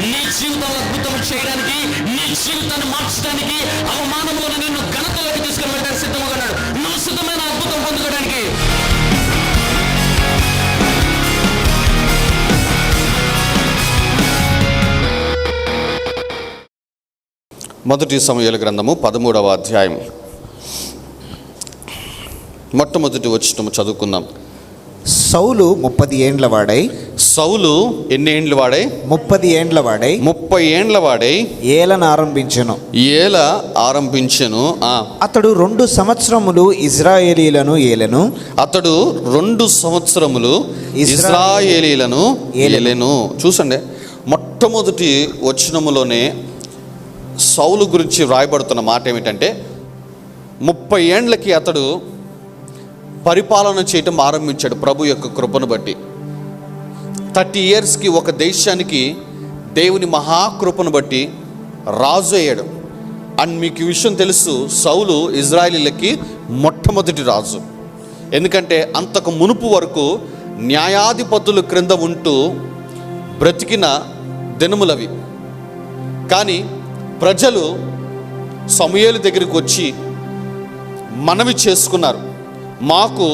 నీ జీవితంలో అద్భుతం చేయడానికి, నీ జీవితాన్ని మార్చడానికి, అవమానంలో నిన్ను ఘనతలోకి తీసుకుని వెళ్ళడానికి సిద్ధంగా ఉన్నాడు. నువ్వు సిద్ధమైన అద్భుతం పొందుకోవడానికి. మొదటి సమూయేలు గ్రంథము 13వ అధ్యాయం మొట్టమొదటి వచనం చదువుకుందాం. సౌలు 30 ఏండ్ల వాడై. సౌలు ఎన్ని ఏండ్ల వాడై? 30 ఏండ్ల వాడై. 30 ఏండ్ల వాడై ఏలన ఆరంభించెను. ఆరంభించెను. అతడు 2 సంవత్సరములు ఇజ్రాయేలీలను ఏలెను. అతడు 2 సంవత్సరములు ఇజ్రాయేలీలను ఏలెను. చూసండి, మొట్టమొదటి వచనములోనే సౌలు గురించి వ్రాయబడుతున్న మాట ఏమిటంటే, 30 ఏండ్లకి అతడు పరిపాలన చేయటం ఆరంభించాడు ప్రభు యొక్క కృపను బట్టి. 30 ఇయర్స్కి ఒక దేశానికి దేవుని మహాకృపను బట్టి రాజు అయ్యాడు. అండ్ మీకు ఈ విషయం తెలుసు, సౌలు ఇజ్రాయేలీలకి మొట్టమొదటి రాజు. ఎందుకంటే అంతకు మునుపు వరకు న్యాయాధిపతులు క్రింద ఉంటూ బ్రతికిన దినములవి. కానీ ప్రజలు సమూయేలు దగ్గరికి వచ్చి మనవి చేసుకున్నారు, మాకు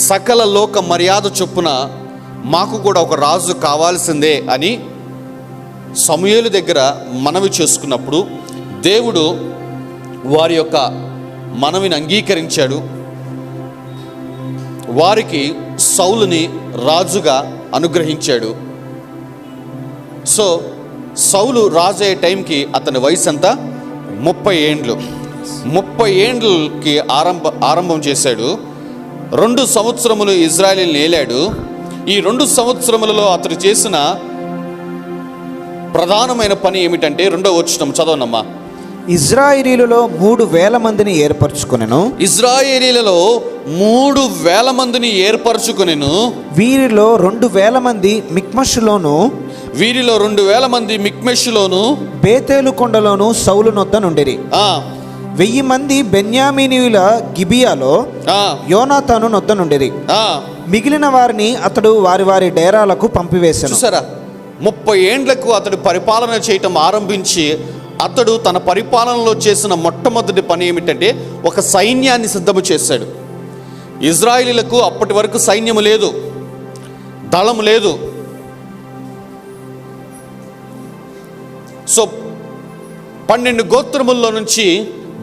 సకల లోక మర్యాద చొప్పున మాకు కూడా ఒక రాజు కావాల్సిందే అని సమూయేలు దగ్గర మనవి చేసుకున్నప్పుడు దేవుడు వారి యొక్క మనవిని అంగీకరించాడు. వారికి సౌలుని రాజుగా అనుగ్రహించాడు. సో సౌలు రాజు అయ్యే టైంకి అతని వయసు ఎంత? 30 ఏండ్లు. 30 ఏండ్లకి ఆరంభం చేశాడు. 2 సంవత్సరములు ఇజ్రాయేలీని ఏలాడు. ఈ 2 సంవత్సరములలో అతడు చేసిన ప్రధానమైన పని ఏమిటంటే, 2వ వచనం చదవనమ్మా. ఇజ్రాయేలీలలో 3,000 మందిని ఏర్పరచుకొనెను. ఇజ్రాయేలీలలో 3,000 మందిని ఏర్పరచుకొనెను. వీరిలో 2,000 మంది మిక్మషులోను, 2,000 మంది మిక్మెషులోను, బేతేలు కొండలోను సౌలు నొద్ద నుండిరి. 1,000 మంది బెన్యామీనీయుల గిబియాలో యోనాతాను నొద్ద నుండిరి. మిగిలిన వారిని అతడు వారి వారి డేరాలకు పంపివేశాను. చూసారా, 30 ఏండ్లకు అతడు పరిపాలన చేయటం ఆరంభించి అతడు తన పరిపాలనలో చేసిన మొట్టమొదటి పని ఏమిటంటే, ఒక సైన్యాన్ని సిద్ధము చేశాడు. ఇజ్రాయేలీలకు అప్పటి వరకు సైన్యము లేదు, దళము లేదు. సో 12 గోత్రముల్లో నుంచి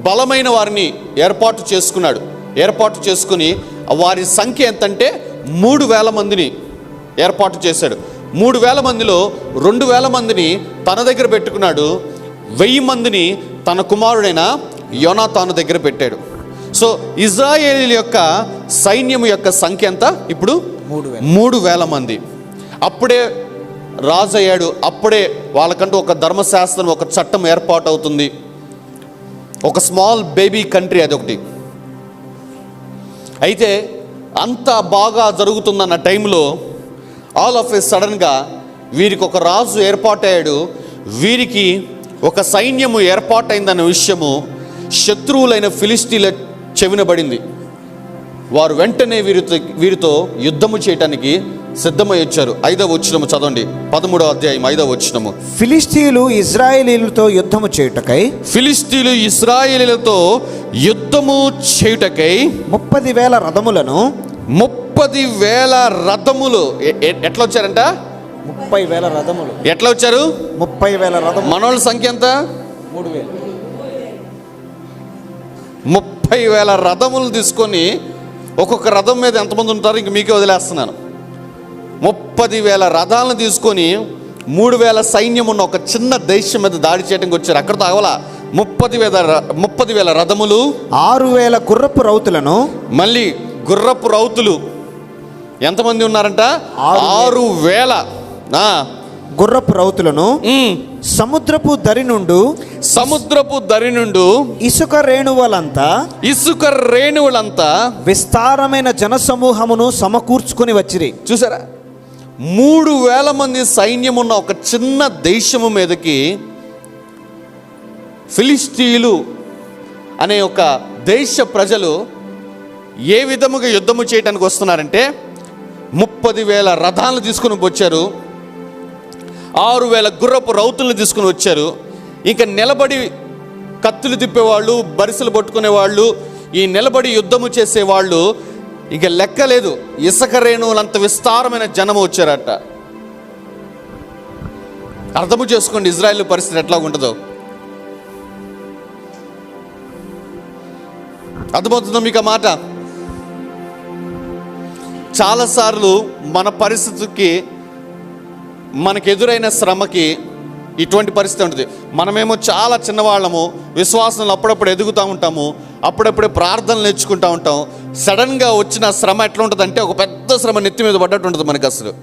బలమైన వారిని ఏర్పాటు చేసుకుని వారి సంఖ్య ఎంతంటే 3,000 మందిని ఏర్పాటు చేశాడు. 3,000 మందిలో 2,000 మందిని తన దగ్గర పెట్టుకున్నాడు. 1,000 మందిని తన కుమారుడైన యోనాతాను దగ్గర పెట్టాడు. సో ఇజ్రాయేలీల యొక్క సైన్యం యొక్క సంఖ్య ఎంత? ఇప్పుడు 3,000 మంది. అప్పుడే రాజు అయ్యాడు. అప్పుడే వాళ్ళకంటూ ఒక ధర్మశాస్త్రం, ఒక చట్టం ఏర్పాటు అవుతుంది. ఒక స్మాల్ బేబీ కంట్రీ అదొకటి. అయితే అంత బాగా జరుగుతుందన్న టైంలో ఆల్ ఆఫ్ ఏ సడన్గా వీరికి ఒక రాజు ఏర్పాటయ్యాడు. వీరికి ఒక సైన్యము ఏర్పాటైందన్న విషయము శత్రువులైన ఫిలిస్తీన్ల చెవినబడింది. వారు వెంటనే వీరితో యుద్ధము చేయటానికి సిద్ధమై వచ్చారు. 5వ వచనము చదవండి, 13వ అధ్యాయం 5వ వచనము. ఫిలిస్తీయులు ఇజ్రాయేలీలతో యుద్ధము చేయుటకై 30,000 రథములను 30,000 రథములు ఎట్లా వచ్చారంట? 30,000 రథములు. ఎట్లా వచ్చారు? 30,000 రథములు. మనోళ్ళ సంఖ్య ఎంత? 3,000. 30,000 రథములు తీసుకొని, ఒక్కొక్క రథం మీద ఎంతమంది ఉంటారు ఇంక మీకే వదిలేస్తున్నాను. 30,000 రథాలను తీసుకొని 3,000 సైన్యం ఉన్న ఒక చిన్న దేశం మీద దాడి చేయడానికి వచ్చారు. అక్కడ తాగల 30,000 రథములు, 6,000 గుర్రపు రౌతులను. మళ్ళీ గుర్రపు రౌతులు ఎంతమంది ఉన్నారంట? 6,000 గుర్రపు రౌతులను. సముద్రపు దరి నుండు ఇసుక రేణువులంతా విస్తారమైన జనసమూహమును సమకూర్చుకుని వచ్చిరి. చూసారా, 3,000 మంది సైన్యం ఉన్న ఒక చిన్న దేశము మీదకి ఫిలిస్తీయులు అనే ఒక దేశ ప్రజలు ఏ విధముగా యుద్ధము చేయడానికి వస్తున్నారంటే, 30,000 రథాలను తీసుకుని వచ్చారు. 6,000 గుర్రపు రౌతులను తీసుకుని వచ్చారు. ఇంకా నిలబడి కత్తులు తిప్పేవాళ్ళు, బరిసెలు పట్టుకునేవాళ్ళు, ఈ నిలబడి యుద్ధము చేసేవాళ్ళు ఇక లెక్కలేదు. ఇసుక రేణువులంత విస్తారమైన జనము వచ్చారట. అర్థము చేసుకోండి ఇజ్రాయెల్ పరిస్థితి ఎట్లా ఉంటుందో. అర్థమవుతుందో మీకు ఆ మాట? చాలాసార్లు మన పరిస్థితికి, మనకు ఎదురైన శ్రమకి ఇటువంటి పరిస్థితి ఉంటుంది. మనమేమో చాలా చిన్నవాళ్ళము, విశ్వాసంలో అప్పుడప్పుడు ఎదుగుతూ ఉంటాము, అప్పుడప్పుడే ప్రార్థనలు నేర్చుకుంటూ ఉంటాం. సడన్గా వచ్చిన శ్రమ ఎట్లా ఉంటుంది అంటే ఒక పెద్ద శ్రమ నెత్తి మీద పడ్డట్టు ఉంటుంది మనకు. అసలు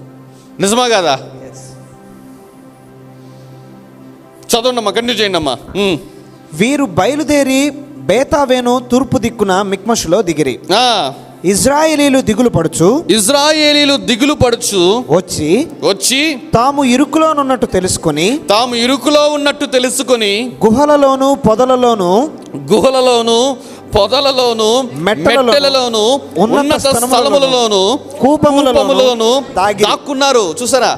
నిజమా కాదా? చదవండమ్మా, కంటిన్యూ చేయండి అమ్మా. వీరు బయలుదేరి బేతావేను తూర్పు దిక్కున మిక్మషులో దిగిరి. ఇజ్రాయేలీలు దిగులు పడుచు వచ్చి తాము ఇరుకులో ఉన్నట్టు తెలుసుకొని గుహలలోను పొదలలోను మెట్టలలోను ఉన్నత స్థలములలోను కూపములలోను దాక్కున్నారు. చూసారా,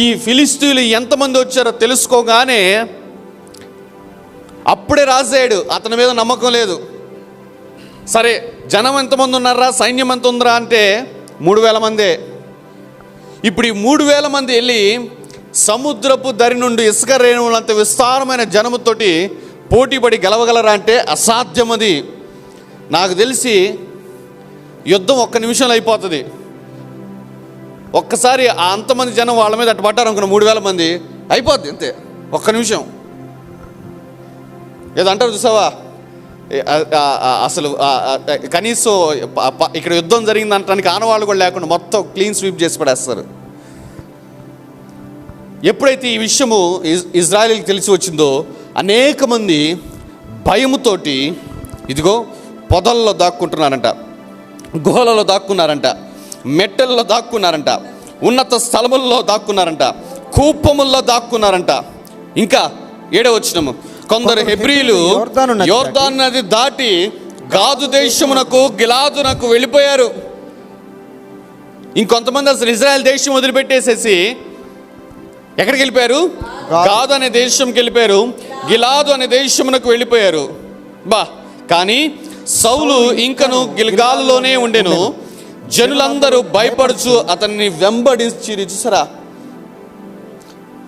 ఈ ఫిలిస్తీయులు ఎంతమంది వచ్చారో తెలుసుకోగానే అప్పుడే రాసాడు, అతని మీద నమ్మకం లేదు. సరే, జనం ఎంతమంది ఉన్నారా, సైన్యం ఎంత ఉందిరా అంటే 3,000 మందే. ఇప్పుడు ఈ 3,000 మంది వెళ్ళి సముద్రపు దరి నుండి ఇసుక రేణువులంత విస్తారమైన జనముతోటి పోటీపడి గెలవగలరా అంటే అసాధ్యం. అది నాకు తెలిసి యుద్ధం 1 నిమిషంలో అయిపోతుంది. ఒక్కసారి అంతమంది జనం వాళ్ళ మీద అటు పడ్డారు అనుకున్న 3,000 మంది అయిపోద్ది అంతే, 1 నిమిషం. ఏదంటారు చూసావా, అసలు కనీసం ఇక్కడ యుద్ధం జరిగిందంటానికి ఆనవాళ్ళు కూడా లేకుండా మొత్తం క్లీన్ స్వీప్ చేసి పడేస్తారు. ఎప్పుడైతే ఈ విషయము ఇజ్రాయేలీకి తెలిసి వచ్చిందో అనేక మంది భయముతోటి ఇదిగో పొదల్లో దాక్కుంటున్నారంట, గుహలలో దాక్కున్నారంట, మెట్టల్లో దాక్కున్నారంట, ఉన్నత స్థలముల్లో దాక్కున్నారంట, కూపముల్లో దాక్కున్నారంట. ఇంకా 7వ వచనము, కొందరు హెబ్రీలు యోర్దాను నది దాటి గాదు దేశమునకు గిలాదునకు వెళ్ళిపోయారు. ఇంకొంతమంది అసలు ఇజ్రాయెల్ దేశం వదిలిపెట్టేసేసి ఎక్కడికి వెళ్ళిపోయారు? గాదు అనే దేశంకి వెళ్ళిపోయారు, గిలాదు అనే దేశమునకు వెళ్ళిపోయారు. కానీ సౌలు ఇంకను గిల్గాలులోనే ఉండెను. జనులందరూ భయపడుచు అతన్ని వెంబడించి, చూసారా,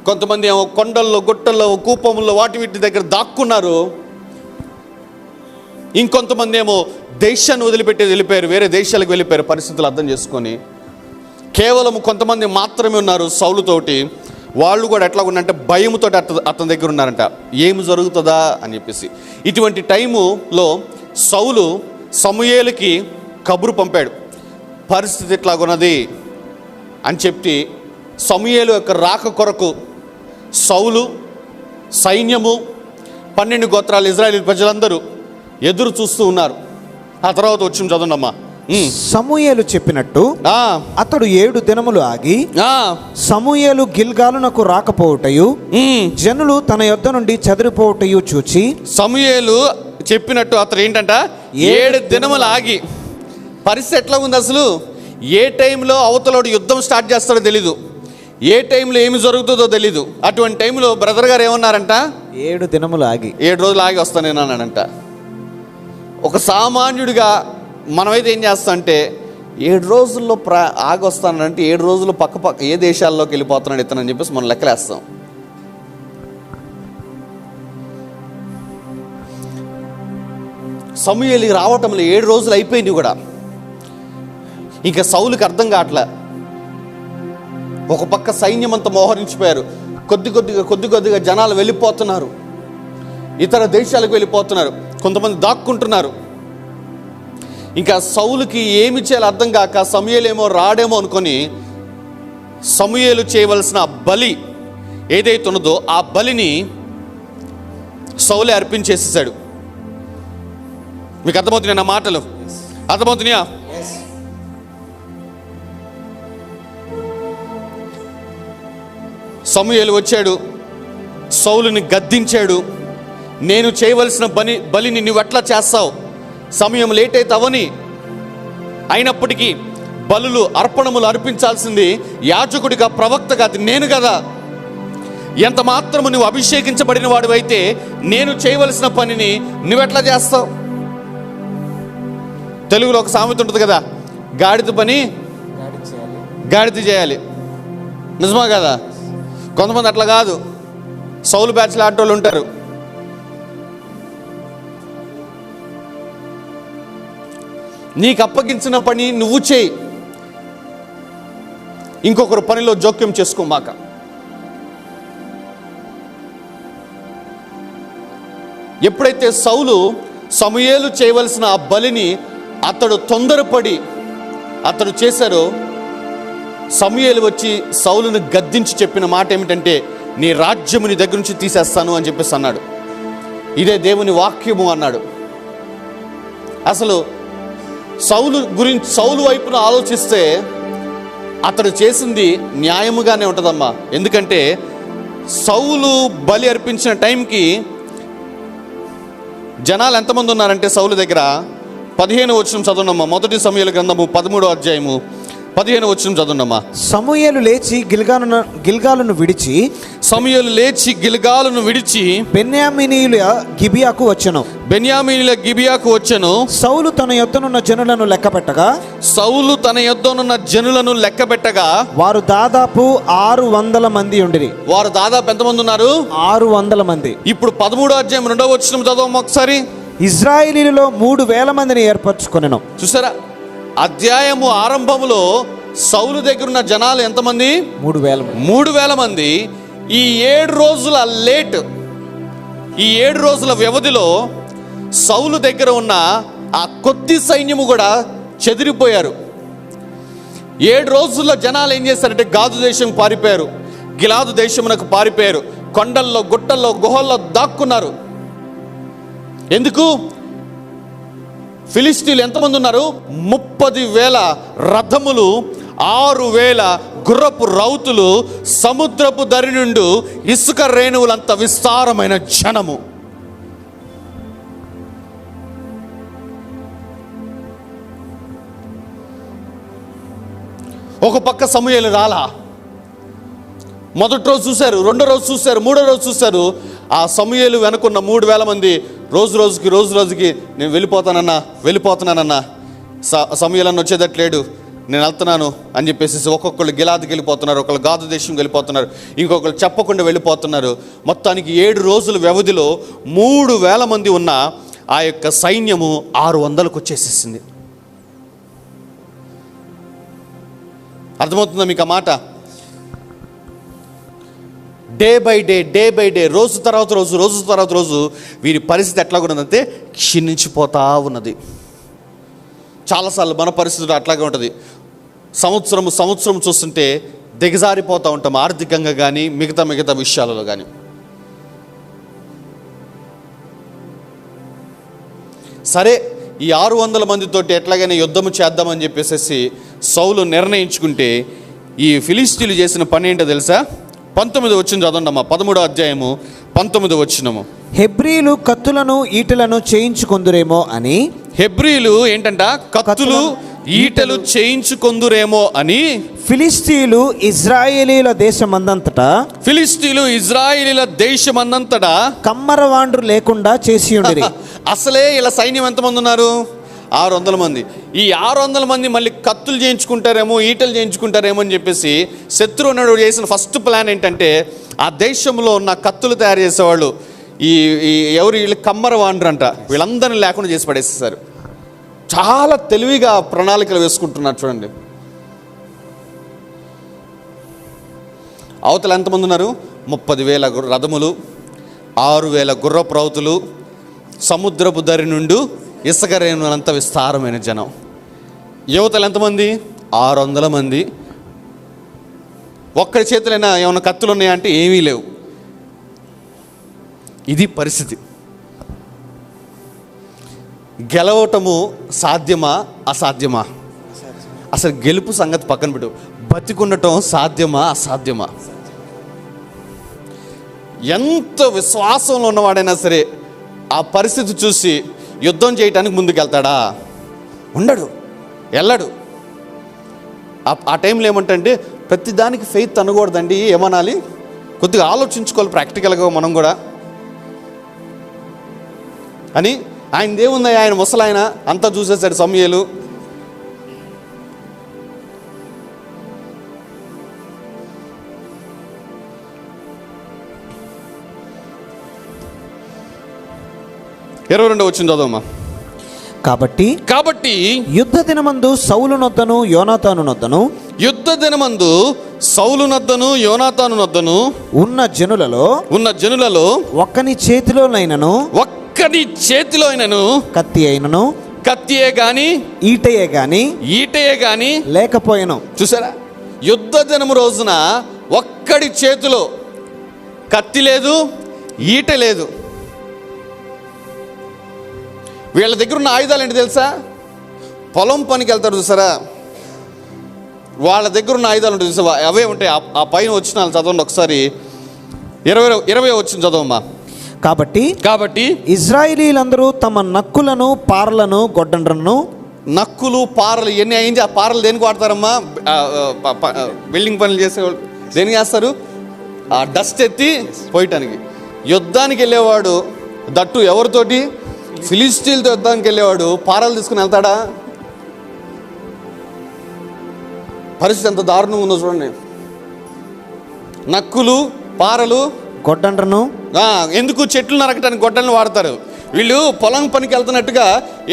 కొంతమంది ఏమో కొండల్లో, గుట్టల్లో, కూపముల్లో, వీటి దగ్గర దాక్కున్నారు. ఇంకొంతమంది ఏమో దేశాన్ని వదిలిపెట్టి వెళ్ళిపోయారు, వేరే దేశాలకు వెళ్ళిపోయారు. పరిస్థితులు అర్థం చేసుకొని కేవలం కొంతమంది మాత్రమే ఉన్నారు సౌలుతోటి. వాళ్ళు కూడా ఎట్లా ఉన్నారంటే భయముతో అతని దగ్గర ఉన్నారంట, ఏమి జరుగుతుందా అని చెప్పేసి. ఇటువంటి టైములో సౌలు సమూయేలుకి కబురు పంపాడు, పరిస్థితి ఇట్లాగున్నది అని చెప్పి. సమూయేలు యొక్క రాక కొరకు సౌలు, సైన్యము, 12 గోత్రాలు ఇజ్రాయేల్ ప్రజలందరూ ఎదురు చూస్తూ ఉన్నారు. ఆ తర్వాత వచ్చి చదవండమ్మా. సమూయేలు చెప్పినట్టు అతడు 7 దినములు ఆగి సమూయేలు గిల్గాలునకు రాకపోవుటయు జనులు తన యొద్ద నుండి చెదిరిపోవుటయు చూచి, సమూయేలు చెప్పినట్టు అతడు ఏంటంట 7 దినములు ఆగి. పరిస్థితి ఎట్లా ఉంది అసలు? ఏ టైంలో అవతలోడు యుద్ధం స్టార్ట్ చేస్తాడో తెలీదు, ఏ టైంలో ఏమి జరుగుతుందో తెలీదు. అటువంటి టైంలో బ్రదర్ గారు ఏమన్నారంట, 7 దినములు ఆగి, 7 రోజులు ఆగి వస్తాను నేను అన్నాడంట. ఒక సామాన్యుడిగా మనమైతే ఏం చేస్తాం అంటే 7 రోజుల్లో ఆగి వస్తానంటే 7 రోజులు పక్క ఏ దేశాల్లోకి వెళ్ళిపోతున్నాడు ఇతనని చెప్పేసి మనం లెక్కలేస్తాం. సమూయేలుకి రావటంలో 7 రోజులు అయిపోయింది కూడా. ఇంకా సౌలుకి అర్థం కావట్లే. ఒక పక్క సైన్యం అంతా మోహరించిపోయారు, కొద్ది కొద్దిగా జనాలు వెళ్ళిపోతున్నారు, ఇతర దేశాలకు వెళ్ళిపోతున్నారు, కొంతమంది దాక్కుంటున్నారు. ఇంకా సౌలుకి ఏమి చేయాలో అర్థం కాక సమూయేలు ఏమో రాడేమో అనుకొని సమూయేలు చేయవలసిన బలి ఏదైతే ఉన్నదో ఆ బలిని సౌలే అర్పించేసేసాడు. మీకు అర్థమవుతున్నాయి నా మాటలు? అర్థమవుతున్నాయా? సమూయేలు వచ్చాడు, సౌలుని గద్దించాడు. నేను చేయవలసిన బలిని నువ్వు ఎట్లా చేస్తావు? సమయం లేట్ అయితే అవని, అయినప్పటికీ బలులు అర్పణములు అర్పించాల్సింది యాజకుడిగా, ప్రవక్తగా అది నేను కదా. ఎంత మాత్రము నువ్వు అభిషేకించబడిన వాడు అయితే నేను చేయవలసిన పనిని నువ్వెట్లా చేస్తావు? తెలుగులో ఒక సామెత ఉంటుంది కదా, గాడిద పని గాడిద చేయాలి. నిజమా కదా? కొంతమంది అట్లా కాదు, సౌలు బ్యాచ్లు ఆటోళ్ళు ఉంటారు. నీకు అప్పగించిన పని నువ్వు చేయి, ఇంకొకరు పనిలో జోక్యం చేసుకోమాక. ఎప్పుడైతే సౌలు సమూయేలు చేయవలసిన ఆ బలిని అతడు తొందరపడి అతడు చేశారో, సమూయేలు వచ్చి సౌలును గద్దించి చెప్పిన మాట ఏమిటంటే, నీ రాజ్యము నీ దగ్గర నుంచి తీసేస్తాను అని చెప్పేసి అన్నాడు. ఇదే దేవుని వాక్యము అన్నాడు. అసలు సౌలు వైపున ఆలోచిస్తే అతడు చేసింది న్యాయముగానే ఉంటుందమ్మా. ఎందుకంటే సౌలు బలి అర్పించిన టైంకి జనాలు ఎంతమంది ఉన్నారంటే సౌలు దగ్గర 15వ వచనం చదవండమ్మా. మొదటి సమూయేలు గ్రంథము 13వ అధ్యాయము 15వ వచనం చదవండమ్మా. సమూయేలు లేచి గిల్గాలును విడిచి బెన్యామీనీయుల గిబియాకు వచ్చెను. సౌలు తన యొద్దనున్న జనులను లెక్కపెట్టగా వారు దాదాపు 600 మంది ఉండిరి. వారు దాదాపు ఎంతమంది ఉన్నారు? 600 మంది. ఇప్పుడు 13వ అధ్యాయం 2వ వచనం చదవమ్మా ఒకసారి. ఇజ్రాయేలీలో 3,000 మందిని ఏర్పరచుకొనెను. చూసారా, అధ్యాయము ఆరంభంలో సౌలు దగ్గర ఉన్న జనాలు ఎంతమంది? 3,000 మంది. ఈ 7 రోజుల లేట్, ఈ 7 రోజుల వ్యవధిలో సౌలు దగ్గర ఉన్న ఆ కొద్ది సైన్యము కూడా చెదిరిపోయారు. 7 రోజుల్లో జనాలు ఏం చేశారంటే గాదు దేశం పారిపోయారు, గిలాదు దేశమునకు పారిపోయారు, కొండల్లో గుట్టల్లో గుహల్లో దాక్కున్నారు. ఎందుకు? ఫిలిస్తీన్లు ఎంతమంది ఉన్నారు? 30,000 రథములు, 6,000 గుర్రపు రౌతులు, సముద్రపు దరి నుండి ఇసుక రేణువులంత విస్తారమైన జనము. ఒక పక్క సమూయేలు రాలా. మొదటి రోజు చూశారు, రెండో రోజు చూశారు, మూడో రోజు చూశారు. ఆ సమూయేలు వెనుకున్న 3,000 మంది రోజు రోజుకి నేను వెళ్ళిపోతున్నానన్నా సమూయేలు అన్న వచ్చేటట్లేడు, నేను వెళ్తున్నాను అని చెప్పేసి ఒక్కొక్కళ్ళు గిలాదుకి వెళ్ళిపోతున్నారు, ఒకళ్ళు గాదు దేశం వెళ్ళిపోతున్నారు, ఇంకొకళ్ళు చెప్పకుండా వెళ్ళిపోతున్నారు. మొత్తానికి 7 రోజుల వ్యవధిలో 3,000 మంది ఉన్న ఆ యొక్క సైన్యము 600కు వచ్చేసేసింది. అర్థమవుతుందా మీకు ఆ మాట? డే బై డే రోజు తర్వాత రోజు వీరి పరిస్థితి ఎట్లా ఉన్నదంటే క్షీణించిపోతా ఉన్నది. చాలాసార్లు మన పరిస్థితి అట్లాగే ఉంటుంది. సంవత్సరం చూస్తుంటే దిగజారిపోతూ ఉంటాం, ఆర్థికంగా కానీ మిగతా విషయాలలో కానీ. సరే, ఈ 600 మందితోటి ఎట్లాగైనా యుద్ధము చేద్దామని చెప్పేసి సౌలు నిర్ణయించుకుంటే ఈ ఫిలిస్తీన్లు చేసిన పని ఏంటో తెలుసా? 19వ వచనం చదవండమ్మా. 13వ అధ్యాయము 19వ వచనము. హెబ్రీలు కత్తులను ఈటలను చేయించుకొందురేమో అని. హెబ్రీలు ఏంటంట? కత్తులు ఈటలు చేయించుకొందురేమో అని ఫిలిస్తీన్లు ఇజ్రాయేలీల దేశమందంతటా కమ్మరవాండ్రు లేకుండా చేసి ఉండిరి. అసలే ఇలా సైన్యం ఎంతమంది ఉన్నారు? 600 మంది. ఈ 600 మంది మళ్ళీ కత్తులు చేయించుకుంటారేమో, ఈటలు చేయించుకుంటారేమో అని చెప్పేసి శత్రువు నాడు చేసిన ఫస్ట్ ప్లాన్ ఏంటంటే, ఆ దేశంలో ఉన్న కత్తులు తయారు చేసేవాళ్ళు వీళ్ళు కమ్మరవాండ్రు అంట, వీళ్ళందరినీ లేకుండా చేసి పడేసేసారు. చాలా తెలివిగా ప్రణాళికలు వేసుకుంటున్నారు చూడండి. అవతల ఎంతమంది ఉన్నారు? 30,000 రథములు, 6,000 గుర్రపు రౌతులు, సముద్రపు దరి నుండి ఇసుక రేణువులంత విస్తారమైన జనం. యువతలు ఎంతమంది? 600 మంది. ఒక్కడి చేతులైనా ఏమైనా కత్తులు ఉన్నాయంటే ఏమీ లేవు. ఇది పరిస్థితి. గెలవటము సాధ్యమా అసాధ్యమా? అసలు గెలుపు సంగతి పక్కన పెట్టు, బతికుండటం సాధ్యమా అసాధ్యమా? ఎంత విశ్వాసంలో ఉన్నవాడైనా సరే ఆ పరిస్థితి చూసి యుద్ధం చేయటానికి ముందుకెళ్తాడా? ఉండడు, వెళ్ళడు. ఆ టైంలో ఏమంటే ప్రతిదానికి ఫెయిత్ అనకూడదండి, ఏమనాలి? కొద్దిగా ఆలోచించుకోవాలి ప్రాక్టికల్గా మనం కూడా అని. ఆయన దేవుంది, ఆయన ముసలాయన అంతా చూసేశాడు సమూయేలు. ఇరవై 22 వచ్చింది చదవమ్మా. కాబట్టి యుద్ధ దినమందు సౌలు నొద్దను యోనాతాను నొద్దను ఉన్న జనులలో ఒక్కని చేతిలోనైనను కత్తియే గాని ఈటయే గాని లేకపోయెను. చూసారా, యుద్ధ దినము రోజున ఒక్కడి చేతిలో కత్తి లేదు, ఈట లేదు. వీళ్ళ దగ్గర ఉన్న ఆయుధాలు ఏంటి తెలుసా? పొలం పనికి వెళ్తారు చూసారా, వాళ్ళ దగ్గర ఉన్న ఆయుధాలు ఉంటాయి చూసా, అవే ఉంటాయి. ఆ పైన వచ్చిన చదవండి ఒకసారి. 20 వచ్చిన చదవమ్మా. కాబట్టి ఇశ్రాయేలీలందరూ తమ నక్కులను, పారలను, గొడ్డండ్రను. నక్కులు, పారలు ఇవన్నీ అయింది. ఆ పారలు దేనికి వాడతారమ్మా? బిల్డింగ్ పనులు చేసేవాళ్ళు దేనికి చేస్తారు? ఆ డస్ట్ ఎత్తి పోయటానికి. యుద్ధానికి వెళ్ళేవాడు, దట్టు ఎవరితోటి? ఫిలిస్తీన్లతో యుద్ధానికి వెళ్ళేవాడు పారలు తీసుకుని వెళ్తాడా? పరిస్థితి ఎంత దారుణంగా ఉందో చూడండి. నక్కులు, పారలు, గొడ్డండ్రను. ఎందుకు? చెట్లు నరకటానికి గొడ్డలను వాడతారు. వీళ్ళు పొలం పనికి వెళ్తున్నట్టుగా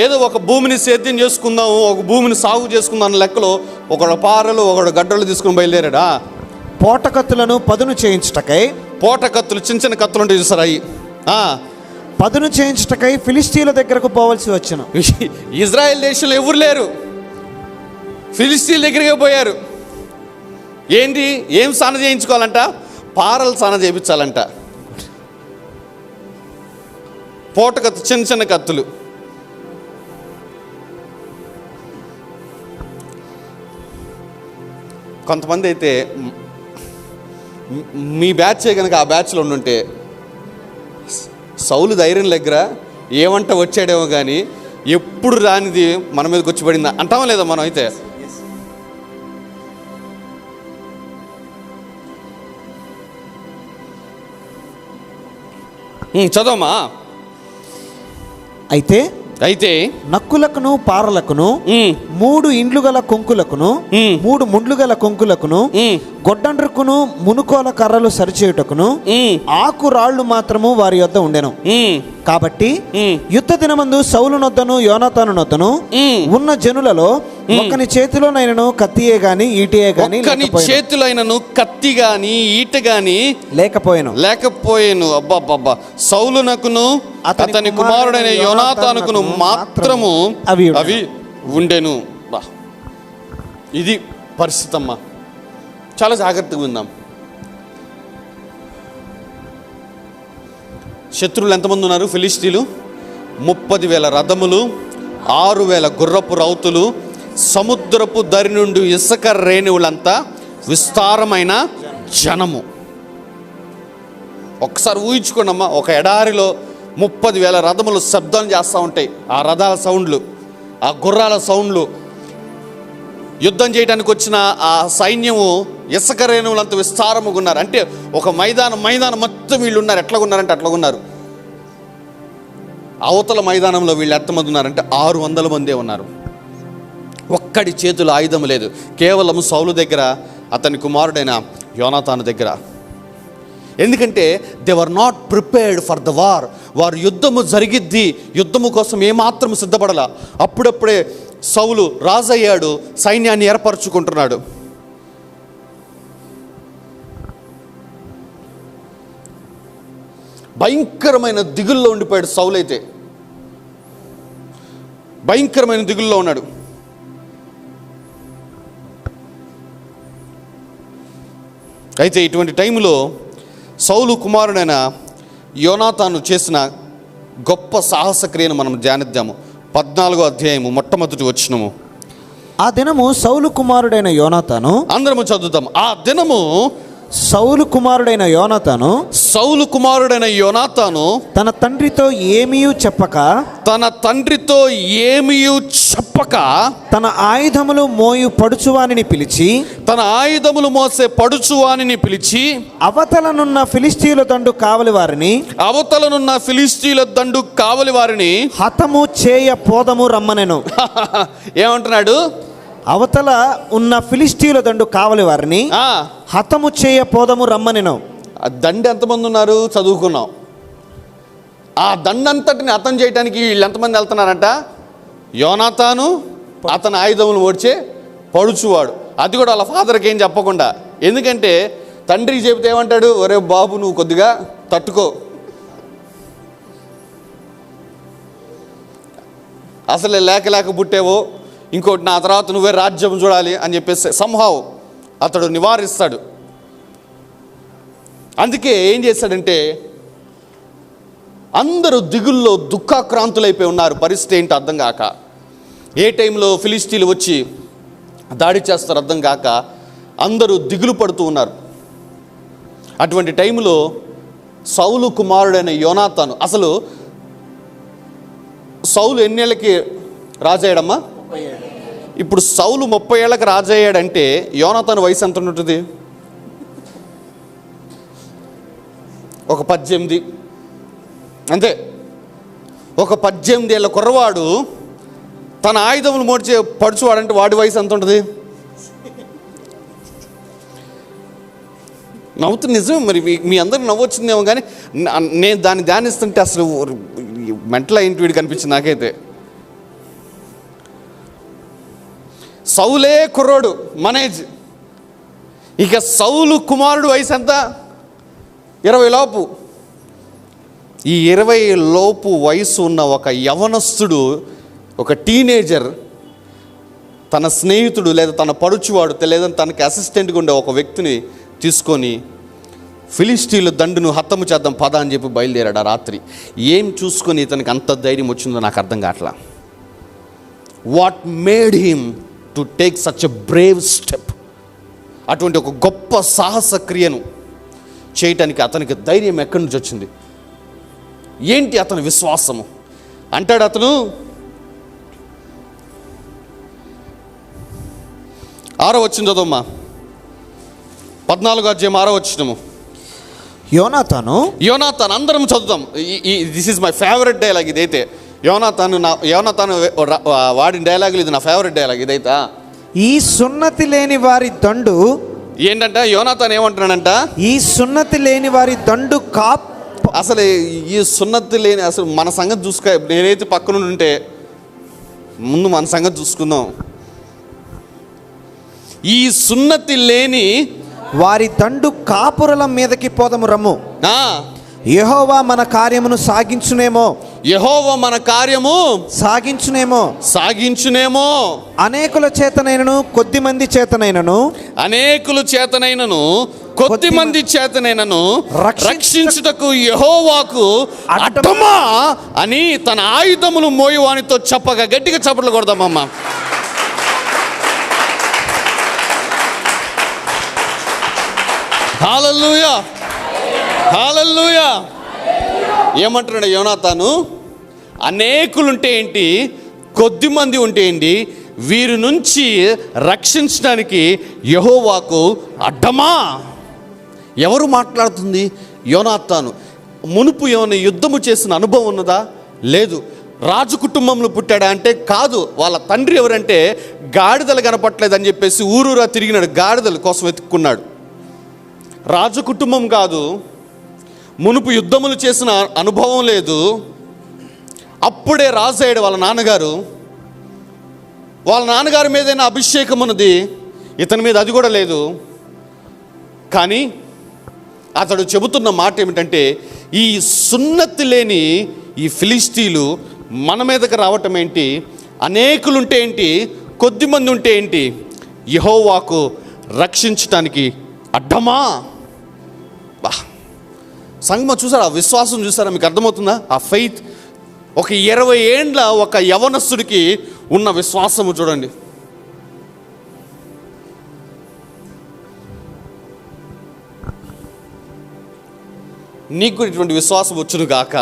ఏదో ఒక భూమిని సేద్యం చేసుకుందాము, ఒక భూమిని సాగు చేసుకుందాం అన్న లెక్కలో ఒకడు పారలు, ఒకడు గడ్డలు తీసుకుని బయలుదేరాడా. పోటకత్తులను పదును చేయించుటకై, పోటకత్తులు చిన్న చిన్న కత్తులు ఉంటాయి చూసారా, పదును చేయించుటకై ఫిలిస్తీన్ల దగ్గరకు పోవలసి వచ్చును. ఇజ్రాయెల్ దేశంలో ఎవరు లేరు, ఫిలిస్తీన్ల దగ్గరికి పోయారు. ఏంటి? ఏం సాన చేయించుకోవాలంట? పారలు సాన చేయించాలంట. పోటకత్తు, చిన్న చిన్న కత్తులు. కొంతమంది అయితే మీ బ్యాచే కనుక ఆ బ్యాచ్లో ఉండుంటే సౌలు ధైర్యం దగ్గర ఏమంట వచ్చాడేమో కానీ ఎప్పుడు రానిది మన మీదకి వచ్చి పడిందా అంటామా లేదా? మనం అయితే చదవమా. అయితే నక్కులకును, పారలకును, 3 ఇండ్లు గల కొంకులకును, 3 ముండ్లు గల కొంకులకును, గొడ్డండ్రకును, మునుకోల కర్రలు సరిచేయుటకును ఆకు రాళ్లు మాత్రము వారి యొద్ద ఉండెను. కాబట్టి యుద్ధ దినమందు సౌలు నొద్దను యోనాతాను నొద్దను ఉన్న జనులలో ఒక్కని చేతిలోనైనను కత్తియే గాని ఈటయే గాని చేతిలోనైనను కత్తి గాని ఈట గాని లేకపోయేను. అబ్బా, సౌలునకును అతని కుమారుడైన యోనాతానుకును మాత్రము అవి ఉండెను. ఇది పరిస్థితి అమ్మా. చాలా జాగ్రత్తగా ఉందాం. శత్రువులు ఎంతమంది ఉన్నారు? ఫిలిస్తీన్లు 30,000 రథములు, 6,000 గుర్రపు రౌతులు, సముద్రపు దరి నుండి ఇసుక రేణువులంతా విస్తారమైన జనము. ఒకసారి ఊహించుకోండమ్మా, ఒక ఎడారిలో 30,000 రథములు శబ్దం చేస్తూ ఉంటాయి. ఆ రథాల సౌండ్లు, ఆ గుర్రాల సౌండ్లు, యుద్ధం చేయడానికి వచ్చిన ఆ సైన్యము ఇసుక రేణువులంతా విస్తారముగా ఉన్నారు. అంటే ఒక మైదానం మొత్తం వీళ్ళు ఉన్నారు. ఎట్లా ఉన్నారంటే అట్లా ఉన్నారు. అవతల మైదానంలో వీళ్ళు ఎంతమంది ఉన్నారంటే 600 మందే ఉన్నారు. ఒక్కడి చేతులు ఆయుధం లేదు, కేవలం సౌలు దగ్గర, అతని కుమారుడైన యోనాతాను దగ్గర. ఎందుకంటే they were not prepared for the war. వారు యుద్ధము జరిగిద్ది, యుద్ధము కోసం ఏమాత్రం సిద్ధపడాల. అప్పుడప్పుడే సౌలు రాజయ్యాడు, సైన్యాన్ని ఏర్పరచుకుంటున్నాడు. భయంకరమైన దిగుల్లో ఉండిపోయాడు సౌలు. అయితే భయంకరమైన దిగుల్లో ఉన్నాడు. అయితే ఇటువంటి టైంలో సౌలు కుమారుడైన యోనాతాను చేసిన గొప్ప సాహస క్రియను మనం ధ్యానిద్దాము. 14వ అధ్యాయము మొట్టమొదటి వచనము. ఆ దినము సౌలు కుమారుడైన యోనాతాను, అందరము చదువుతాం. ఆ దినము సౌలు కుమారుడైన యోనాతాను తన తండ్రితో ఏమీయూ చెప్పక తన ఆయుధములు మోయు పడుచువానిని పిలిచి అవతలనున్న ఫిలిష్తీయుల దండు కావలి వారిని హతము చేయ పోదము రమ్మనెను. ఏమంటున్నాడు? అవతల ఉన్న ఫిలిష్తీయుల దండు కావలి వారిని హతము చేయ పోదము రమ్మనెను. ఆ దండు ఎంతమంది ఉన్నారు చదువుకున్నాం. ఆ దండంతటిని హతం చేయడానికి వీళ్ళు ఎంతమంది వెళ్తున్నారంట? యోనాతాను, అతని ఆయుధములు ఓడ్చే పడుచువాడు. అది కూడా వాళ్ళ ఫాదర్కి ఏం చెప్పకుండా. ఎందుకంటే తండ్రికి చెబితే ఏమంటాడు? ఒరే బాబు, నువ్వు కొద్దిగా తట్టుకో, అసలే లేక పుట్టేవో, ఇంకోటి నా తర్వాత నువ్వే రాజ్యం చూడాలి అని చెప్పేసి సంహావ్ అతడు నివారిస్తాడు. అందుకే ఏం చేశాడంటే అందరూ దిగుల్లో దుఃఖాక్రాంతులైపోయి ఉన్నారు. పరిస్థితి ఏంటో అర్థం కాక, ఏ టైంలో ఫిలిష్తీయులు వచ్చి దాడి చేస్తారు అర్థం కాక అందరూ దిగులు పడుతూ ఉన్నారు. అటువంటి టైంలో సౌలు కుమారుడైన యోనాతాను, అసలు సౌలు ఎన్నేళ్ళకి రాజయ్యాడమ్మా? ఇప్పుడు సౌలు 30 ఏళ్ళకి రాజయ్యాడంటే యోనాతాను వయసు ఎంత ఉంటుంది? ఒక 18 అంతే. ఒక 18 ఏళ్ళ కుర్రవాడు తన ఆయుధములు మోడ్చే పడుచువాడంటే వాడి వయసు ఎంత ఉంటుంది? నవ్వుతుంది నిజమే. మరి మీ అందరికి నవ్వొచ్చిందేమో, కానీ నేను దాన్ని ధ్యానిస్తుంటే అసలు మెంటల్ అయిన వీడు కనిపించింది నాకైతే. సౌలే కుర్రోడు, మనేజ్. ఇక సౌలు కుమారుడు వయసు ఎంత? 20 లోపు. ఈ 20 లోపు వయసు ఉన్న ఒక యవనస్తుడు, ఒక టీనేజర్, తన స్నేహితుడు లేదా తన పడుచువాడు లేదా తనకి అసిస్టెంట్గా ఉండే ఒక వ్యక్తిని తీసుకొని ఫిలిష్తీయుల దండును హతము చేద్దాం పద అని చెప్పి బయలుదేరాడు ఆ రాత్రి. ఏం చూసుకొని ఇతనికి అంత ధైర్యం వచ్చిందో నాకు అర్థం కావట్లా. What made him to take such a Brave step? అటువంటి ఒక గొప్ప సాహస క్రియను చేయటానికి అతనికి ధైర్యం ఎక్కడి నుంచి వచ్చింది? ఏంటి అతని విశ్వాసము? అంటాడు అతను 6వ వచనం చదవమ్మా. 14వ అధ్యాయం 6వ వచనము. యోనాతాను అందరం చదువుతాం. This is my favourite dialogue. ఇదైతే యోనాతాను వాడిన డైలాగులు ఇది నా ఫేవరెట్ డైలాగ్. ఇదైతే ఈ సున్నతి లేని వారి దండు ఏంటంట? యోనాతాను ఏమంటున్నాడంట? ఈ సున్నతి లేని వారి దండు అసలు ఈ సున్నతి లేని, అసలు మన సంగతి చూసుకో. నేనైతే పక్కన ఉంటే ముందు మన సంగతి చూసుకుందాం. ఈ సున్నతి లేని వారి దండు కాపురల మీదకి పోదము రమ్ము. యెహోవా మన కార్యమును సాగించునేమో. యెహోవా మన కార్యము సాగించునేమో. అనేకుల చేతనైనను కొద్ది మంది చేతనైనను రక్షించుటకు యెహోవాకు అడ్డమా అని తన ఆయుధములు మోయువానితో చెప్పగా. గట్టిగా చప్పట్లు కొడదామమ్మా. హల్లెలూయా, హల్లెలూయా. ఏమంటున్నాడు యోనాతాను? అనేకులుంటే ఏంటి, కొద్ది మంది ఉంటే ఏంటి, వీరి నుంచి రక్షించడానికి యెహోవాకు అడ్డమా? ఎవరు మాట్లాడుతుంది? యోనాతాను. మునుపు ఏమైనా యుద్ధము చేసిన అనుభవం ఉన్నదా? లేదు. రాజు కుటుంబంలో పుట్టాడా అంటే కాదు. వాళ్ళ తండ్రి ఎవరంటే గాడిదలు కనపట్లేదని చెప్పేసి ఊరూరా తిరిగినాడు, గాడిదల కోసం వెతుక్కున్నాడు. రాజు కుటుంబం కాదు, మునుపు యుద్ధములు చేసిన అనుభవం లేదు. అప్పుడే రాజు అయ్యాడు వాళ్ళ నాన్నగారు. వాళ్ళ నాన్నగారి మీదైనా అభిషేకం ఉన్నది, ఇతని మీద అది కూడా లేదు. కానీ అతడు చెబుతున్న మాట ఏమిటంటే, ఈ సున్నతి లేని ఈ ఫిలిష్తీయులు మన మీదకి రావటం ఏంటి, అనేకులుంటే ఏంటి, కొద్దిమంది ఉంటే ఏంటి, యెహోవాకు రక్షించటానికి అడ్డమా? బా సంగమ చూసారా? ఆ విశ్వాసం చూసారా? మీకు అర్థమవుతుందా? ఆ ఫెయిత్. ఒక 20 ఏండ్ల ఒక యవనస్తుడికి ఉన్న విశ్వాసము చూడండి. నీకు కూడా ఇటువంటి విశ్వాసం వచ్చును గాక.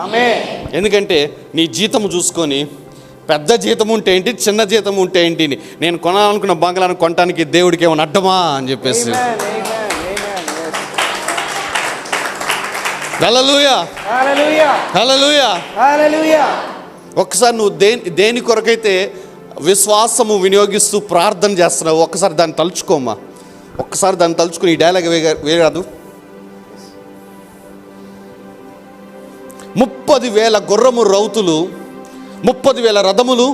ఆమేన్. ఎందుకంటే నీ జీతం చూసుకొని పెద్ద జీతం ఉంటే ఏంటి, చిన్న జీతం ఉంటే ఏంటి, నేను కొనాలనుకున్న బంగ్లాను కొనడానికి దేవుడికి ఏమైనా అడ్డమా అని చెప్పేసి. హల్లెలూయా, హల్లెలూయా, హల్లెలూయా, హల్లెలూయా. ఒక్కసారి నువ్వు దేని కొరకైతే విశ్వాసము వినియోగిస్తూ ప్రార్థన చేస్తున్నావు, ఒక్కసారి దాన్ని తలుచుకోమ్మా. ఒక్కసారి దాన్ని తలుచుకుని ఈ డైలాగ్ వేయరాదు. 30,000 గుర్రము రౌతులు, 30,000 రథములు,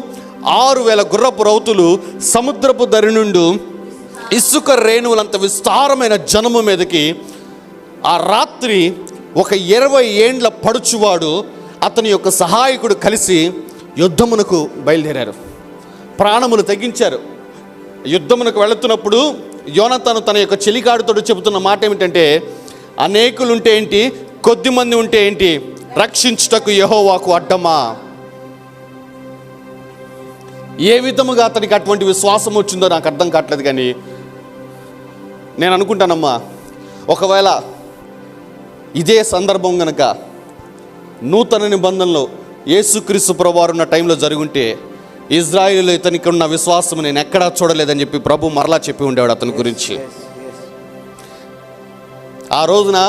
6,000 గుర్రపు రౌతులు, సముద్రపు దరి నుండి ఇసుక రేణువులంత విస్తారమైన జనము మీదకి ఆ రాత్రి ఒక 20 ఏండ్ల పడుచువాడు అతని యొక్క సహాయకుడు కలిసి యుద్ధమునకు బయలుదేరారు. ప్రాణములు తెగించారు. యుద్ధమునకు వెళుతున్నప్పుడు యోనాతాను తన యొక్క చెలికాడుతో చెబుతున్న మాట ఏమిటంటే, అనేకులుంటే ఏంటి, కొద్దిమంది ఉంటే ఏంటి, రక్షించుటకు యెహోవాకు అడ్డమా. ఏ విధముగా అతనికి అటువంటి విశ్వాసం వచ్చిందో నాకు అర్థం కావట్లేదు. కానీ నేను అనుకుంటానమ్మా, ఒకవేళ ఇదే సందర్భం గనక నూతన నిబంధనలో యేసుక్రీస్తు ప్రభువారు ఉన్న టైంలో జరుగుంటే, ఇజ్రాయేలులో ఇతనికి ఉన్న విశ్వాసం నేను ఎక్కడా చూడలేదని చెప్పి ప్రభు మరలా చెప్పి ఉండేవాడు అతని గురించి. ఆ రోజున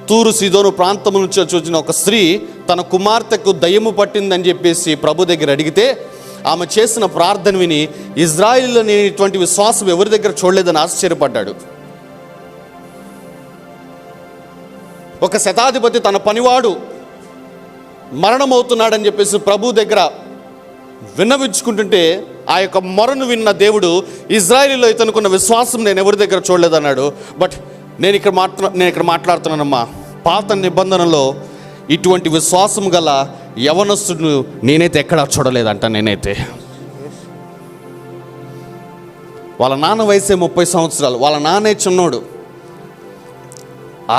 తూరు సీదోను ప్రాంతం నుంచి వచ్చిన ఒక స్త్రీ తన కుమార్తెకు దయ్యము పట్టిందని చెప్పేసి ప్రభు దగ్గర అడిగితే, ఆమె చేసిన ప్రార్థన విని ఇజ్రాయేలులో నేను ఇటువంటి విశ్వాసం ఎవరి దగ్గర చూడలేదని ఆశ్చర్యపడ్డాడు. ఒక శతాధిపతి తన పనివాడు మరణమవుతున్నాడని చెప్పేసి ప్రభు దగ్గర విన్నవించుకుంటుంటే, ఆ యొక్క మొరను విన్న దేవుడు ఇజ్రాయేలులో ఇతనుకున్న విశ్వాసం నేను ఎవరి దగ్గర చూడలేదన్నాడు. బట్ నేను ఇక్కడ మాట్లాడుతున్నానమ్మా, పాత నిబంధనలో ఇటువంటి విశ్వాసం గల యవనస్తుడు నేనైతే ఎక్కడా చూడలేదంట. నేనైతే వాళ్ళ నాన్న వయసే 30 సంవత్సరాలు, వాళ్ళ నాన్నే చిన్నోడు,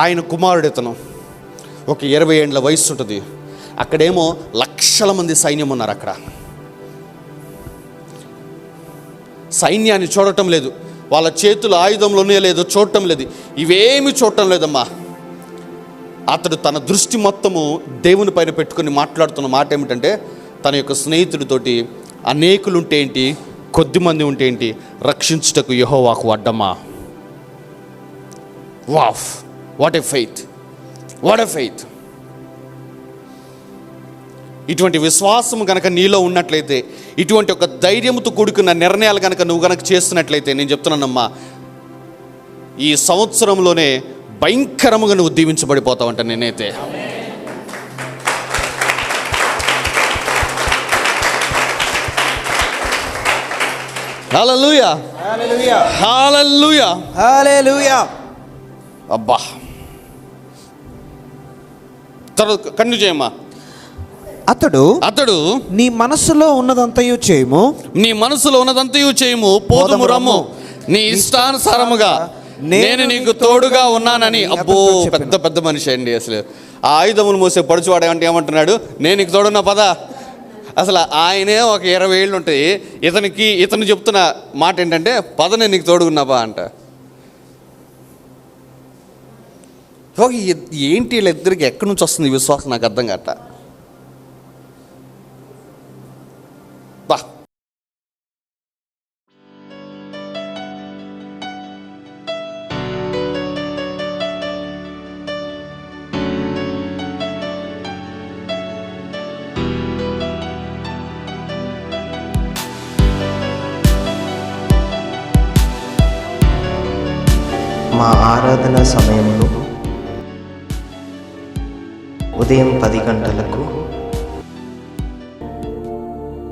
ఆయన కుమారుడు ఇతను ఒక 20 ఏండ్ల వయసు ఉంటుంది. అక్కడేమో లక్షల మంది సైన్యం ఉన్నారు. అక్కడ సైన్యాన్ని చూడటం లేదు, వాళ్ళ చేతులు ఆయుధంలోనే లేదు, చూడటం లేదు, ఇవేమి చూడటం లేదమ్మా. అతడు తన దృష్టి మొత్తము దేవుని పైన పెట్టుకొని మాట్లాడుతున్న మాట ఏమిటంటే, తన యొక్క స్నేహితుడితోటి, అనేకులుంటే ఏంటి, కొద్దిమంది ఉంటే ఏంటి, రక్షించుటకు యెహోవాకు అడ్డమా. Wow, what a faith, what a faith. ఇటువంటి విశ్వాసం కనుక నీలో ఉన్నట్లయితే, ఇటువంటి ఒక ధైర్యంతో కూడుకున్న నిర్ణయాలు కనుక నువ్వు కనుక చేస్తున్నట్లయితే, నేను చెప్తున్నానమ్మా, ఈ సంవత్సరంలోనే భయంకరముగా నువ్వు దీవించబడిపోతావంట. నేనైతే హల్లెలూయా, హల్లెలూయా, హల్లెలూయా, హల్లెలూయా. అబ్బా, తర్వాత కంటిన్యూ చేయమ్మా. అతడు నీ మనస్సులో ఉన్నదంతయు చేయము, నీ మనసులో ఉన్నదంతయు చేయము, పోదుము రమ్ము, నీ ఇష్టానుసారముగా నేను నీకు తోడుగా ఉన్నానని. అబ్బో, పెద్ద పెద్ద మనిషి అండి. అసలు ఆ ఆయుధములు మోసే పడుచువాడు ఏమంటున్నాడు, నేను నీకు తోడున్నా పద. అసలు ఆయనే ఒక 20 ఏళ్ళు ఉంటాయి. ఇతను చెప్తున్న మాట ఏంటంటే, పద నేను నీకు తోడుగున్నాపా అంట. ఏంటి వీళ్ళిద్దరికి ఎక్కడి నుంచి వస్తుంది విశ్వాసం, నాకు అర్థం కాట. బా, మా ఆరాధన సమయంలో ఉదయం 10 గంటలకు